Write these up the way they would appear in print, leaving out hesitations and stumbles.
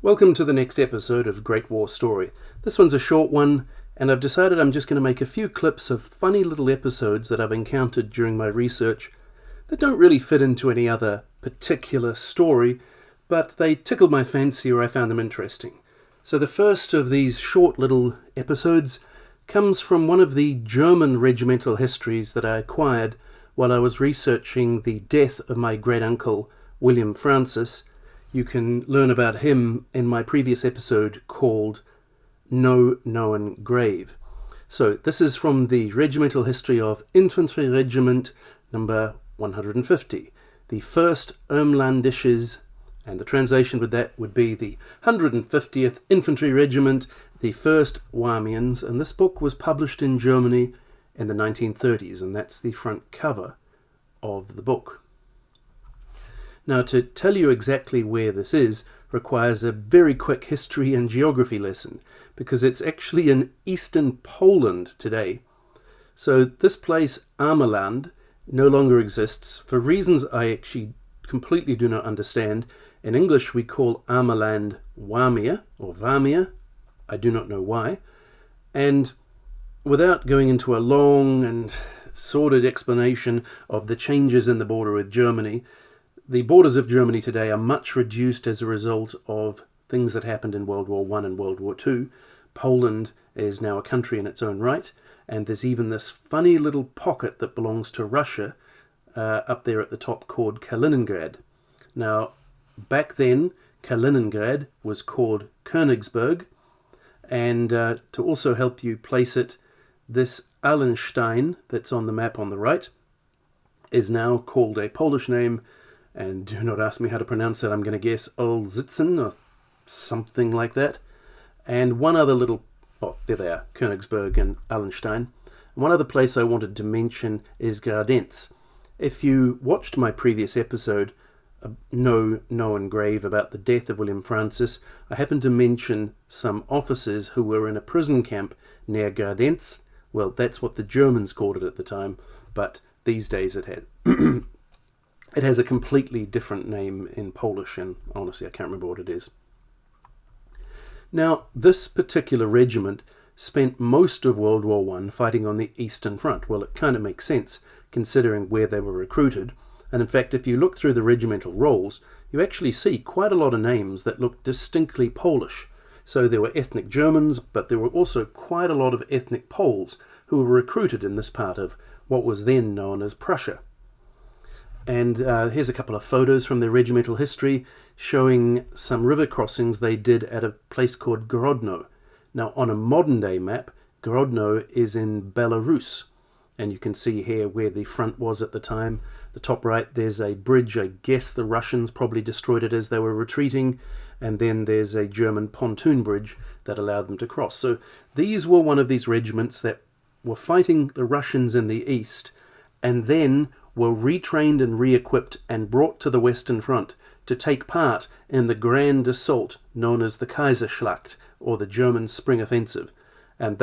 Welcome to the next episode of Great War Story. This one's a short one, and I've decided I'm just going to make a few clips of funny little episodes that I've encountered during my research that don't really fit into any other particular story, but they tickled my fancy or I found them interesting. So the first of these short little episodes comes from one of the German regimental histories that I acquired while I was researching the death of my great-uncle, William Francis. You can learn about him in my previous episode called No Known Grave. So this is from the regimental history of Infantry Regiment number 150, the 1st Ermelandisches, and the translation with that would be the 150th Infantry Regiment, the 1st Warmians, and this book was published in Germany in the 1930s, and that's the front cover of the book. Now, to tell you exactly where this is requires a very quick history and geography lesson, because it's actually in eastern Poland today. So this place, Ermeland, no longer exists for reasons I actually completely do not understand. In English we call Ermeland Warmia, or Warmia. I do not know why. And without going into a long and sordid explanation of the changes in the border with Germany, the borders of Germany today are much reduced as a result of things that happened in World War I and World War II. Poland is now a country in its own right, and there's even this funny little pocket that belongs to Russia up there at the top called Kaliningrad. Now, back then, Kaliningrad was called Königsberg, and to also help you place it, this Allenstein that's on the map on the right is now called a Polish name. And do not ask me how to pronounce that. I'm going to guess Olzitzen or something like that. And one other little, there they are, Königsberg and Allenstein. One other place I wanted to mention is Gardens. If you watched my previous episode, No Known Grave, about the death of William Francis, I happened to mention some officers who were in a prison camp near Gardens. Well, that's what the Germans called it at the time, but these days it has... It has a completely different name in Polish, and honestly I can't remember what it is. Now, this particular regiment spent most of World War I fighting on the Eastern Front. Well, it kind of makes sense, considering where they were recruited. And in fact, if you look through the regimental rolls, you actually see quite a lot of names that look distinctly Polish. So there were ethnic Germans, but there were also quite a lot of ethnic Poles who were recruited in this part of what was then known as Prussia. And here's a couple of photos from their regimental history showing some river crossings they did at a place called Grodno. Now, on a modern-day map, Grodno is in Belarus. And you can see here where the front was at the time. The top right, there's a bridge. I guess the Russians probably destroyed it as they were retreating. And then there's a German pontoon bridge that allowed them to cross. So these were one of these regiments that were fighting the Russians in the east, and then were retrained and re-equipped and brought to the Western Front to take part in the grand assault known as the Kaiserschlacht, or the German Spring Offensive. And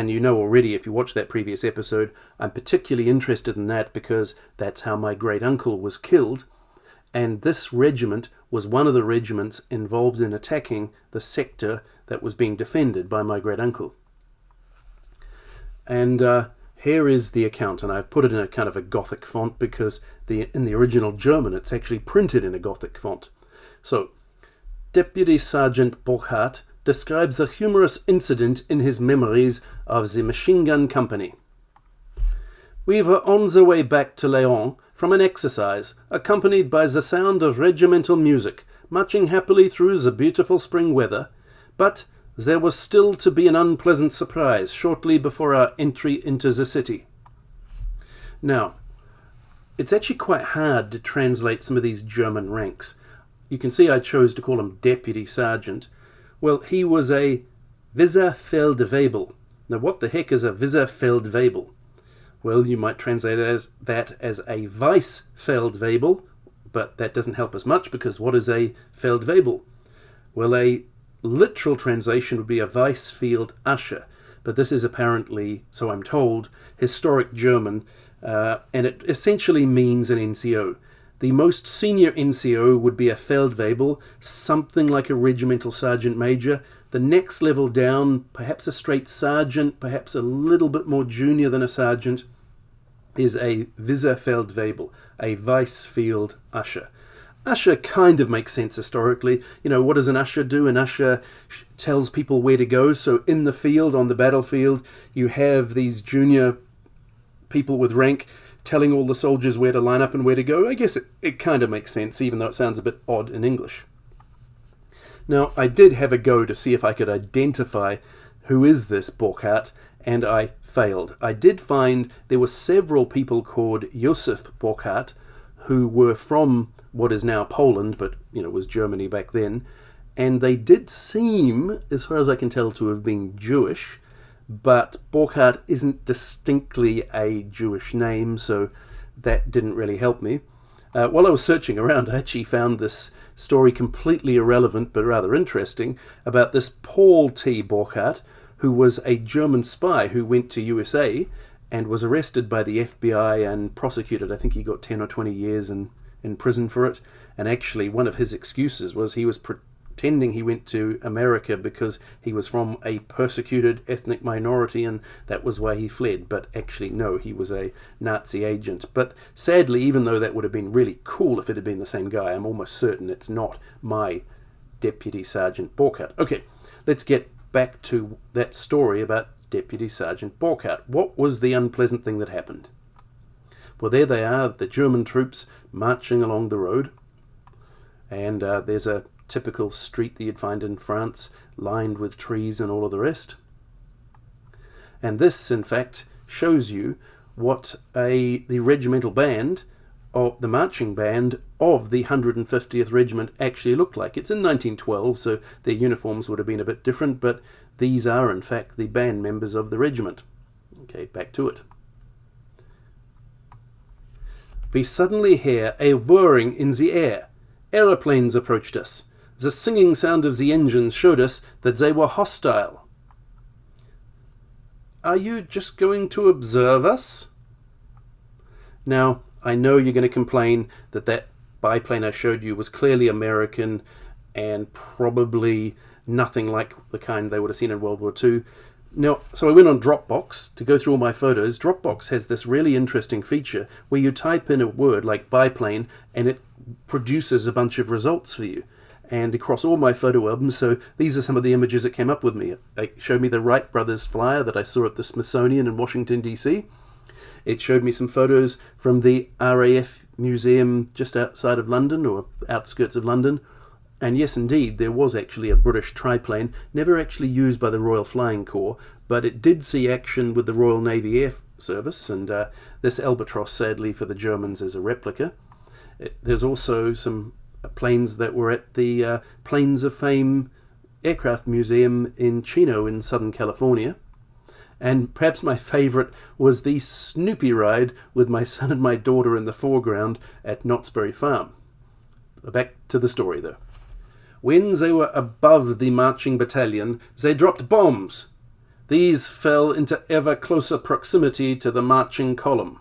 you know already, if you watched that previous episode, I'm particularly interested in that because that's how my great-uncle was killed. And this regiment was one of the regiments involved in attacking the sector that was being defended by my great-uncle. And here is the account, and I've put it in a kind of a Gothic font because in the original German it's actually printed in a Gothic font. So, Deputy Sergeant Burkhardt describes a humorous incident in his memories of the machine gun company. We were on the way back to Lyon from an exercise, accompanied by the sound of regimental music, marching happily through the beautiful spring weather, but there was still to be an unpleasant surprise shortly before our entry into the city. Now, it's actually quite hard to translate some of these German ranks. You can see I chose to call him Deputy Sergeant. Well, he was a Weserfeldwebel. Now, what the heck is a Weserfeldwebel? Well, you might translate that as a Weissfeldwebel, but that doesn't help us much because what is a Feldwebel? Well, a literal translation would be a Weissfield usher, but this is apparently, so I'm told, historic German, and it essentially means an NCO. The most senior NCO would be a Feldwebel, something like a regimental sergeant major. The next level down, perhaps a straight sergeant, perhaps a little bit more junior than a sergeant, is a Vizefeldwebel, a vice field usher. Usher kind of makes sense historically. What does an usher do? An usher tells people where to go. So in the field, on the battlefield, you have these junior people with rank telling all the soldiers where to line up and where to go. I guess it kind of makes sense, even though it sounds a bit odd in English. Now, I did have a go to see if I could identify who is this Burkhardt, and I failed. I did find there were several people called Josef Burkhardt who were from what is now Poland, but was Germany back then, and they did seem, as far as I can tell, to have been Jewish. But Burkhardt isn't distinctly a Jewish name, so that didn't really help me. While I was searching around, I actually found this story completely irrelevant but rather interesting about this Paul T. Burkhardt, who was a German spy who went to USA and was arrested by the FBI and prosecuted. I think he got 10 or 20 years in prison for it. And actually, one of his excuses was he was pretending he went to America because he was from a persecuted ethnic minority, and that was why he fled. But actually, no, he was a Nazi agent. But sadly, even though that would have been really cool if it had been the same guy, I'm almost certain it's not my Deputy Sergeant Burkhardt. Okay, let's get back to that story about Deputy Sergeant Burkhardt. What was the unpleasant thing that happened? Well, there they are, the German troops marching along the road, and there's a typical street that you'd find in France, lined with trees and all of the rest. And this, in fact, shows you what the regimental band, or the marching band of the 150th Regiment actually looked like. It's in 1912, so their uniforms would have been a bit different, but these are, in fact, the band members of the regiment. Okay, back to it. We suddenly hear a whirring in the air. Aeroplanes approached us. The singing sound of the engines showed us that they were hostile. Are you just going to observe us? Now, I know you're going to complain that biplane I showed you was clearly American and probably nothing like the kind they would have seen in World War II. Now, so I went on Dropbox to go through all my photos. Dropbox has this really interesting feature where you type in a word like biplane and it produces a bunch of results for you. And across all my photo albums, so these are some of the images that came up with me. It showed me the Wright brothers flyer that I saw at the Smithsonian in Washington, D.C. It showed me some photos from the RAF Museum just outside of London, or outskirts of London. And yes, indeed, there was actually a British triplane, never actually used by the Royal Flying Corps, but it did see action with the Royal Navy Air Service, and this Albatros, sadly for the Germans, is a replica. There's also some planes that were at the Planes of Fame Aircraft Museum in Chino in Southern California. And perhaps my favourite was the Snoopy ride with my son and my daughter in the foreground at Knott's Berry Farm. Back to the story, though. When they were above the marching battalion, they dropped bombs. These fell into ever closer proximity to the marching column.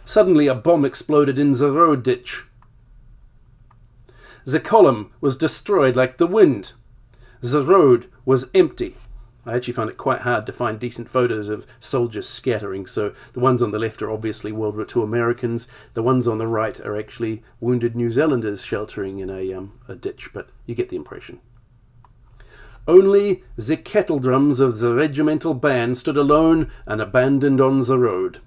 Suddenly a bomb exploded in the road ditch. The column was destroyed like the wind. The road was empty. I actually found it quite hard to find decent photos of soldiers scattering, so the ones on the left are obviously World War II Americans. The ones on the right are actually wounded New Zealanders sheltering in a ditch, but you get the impression. Only the kettle drums of the regimental band stood alone and abandoned on the road.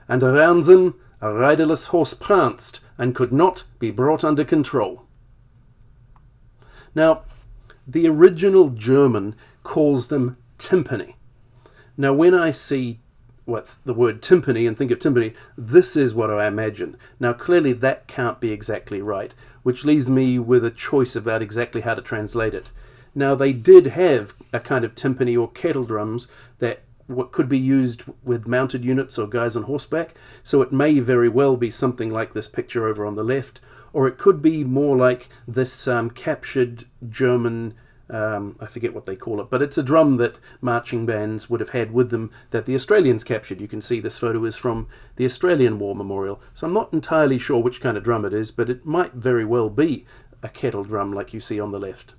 And around them a riderless horse pranced and could not be brought under control. Now, the original German calls them timpani. Now, when I see the word timpani and think of timpani, this is what I imagine. Now, clearly that can't be exactly right, which leaves me with a choice about exactly how to translate it. Now, they did have a kind of timpani or kettle drums that could be used with mounted units or guys on horseback, so it may very well be something like this picture over on the left, or it could be more like this captured German I forget what they call it, but it's a drum that marching bands would have had with them that the Australians captured. You can see this photo is from the Australian War Memorial. So I'm not entirely sure which kind of drum it is, but it might very well be a kettle drum like you see on the left.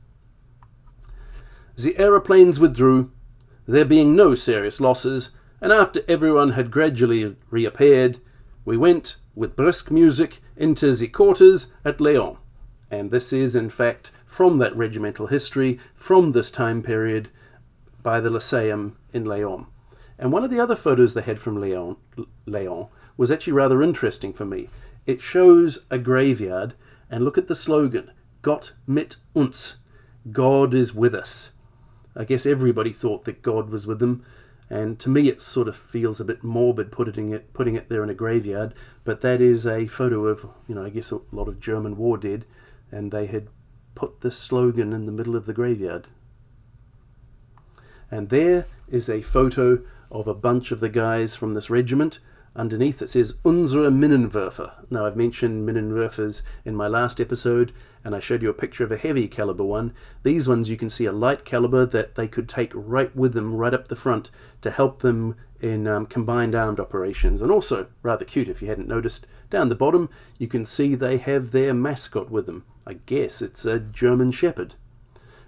The aeroplanes withdrew, there being no serious losses, and after everyone had gradually reappeared, we went, with brisk music, into the quarters at Léon. And this is, in fact, from that regimental history, from this time period, by the Lyceum in Léon. And one of the other photos they had from Léon was actually rather interesting for me. It shows a graveyard, and look at the slogan, Gott mit uns, God is with us. I guess everybody thought that God was with them, and to me it sort of feels a bit morbid putting it there in a graveyard, but that is a photo of, I guess a lot of German war dead, and they had put this slogan in the middle of the graveyard. And there is a photo of a bunch of the guys from this regiment. Underneath it says Unsere Minenwerfer. Now I've mentioned Minenwerfers in my last episode, and I showed you a picture of a heavy caliber one. These ones you can see a light caliber that they could take right with them, right up the front, to help them in combined armed operations. And also, rather cute if you hadn't noticed, down the bottom you can see they have their mascot with them. I guess it's a German Shepherd.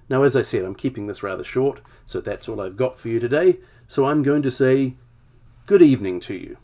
Now as I said, I'm keeping this rather short, so that's all I've got for you today. So I'm going to say good evening to you.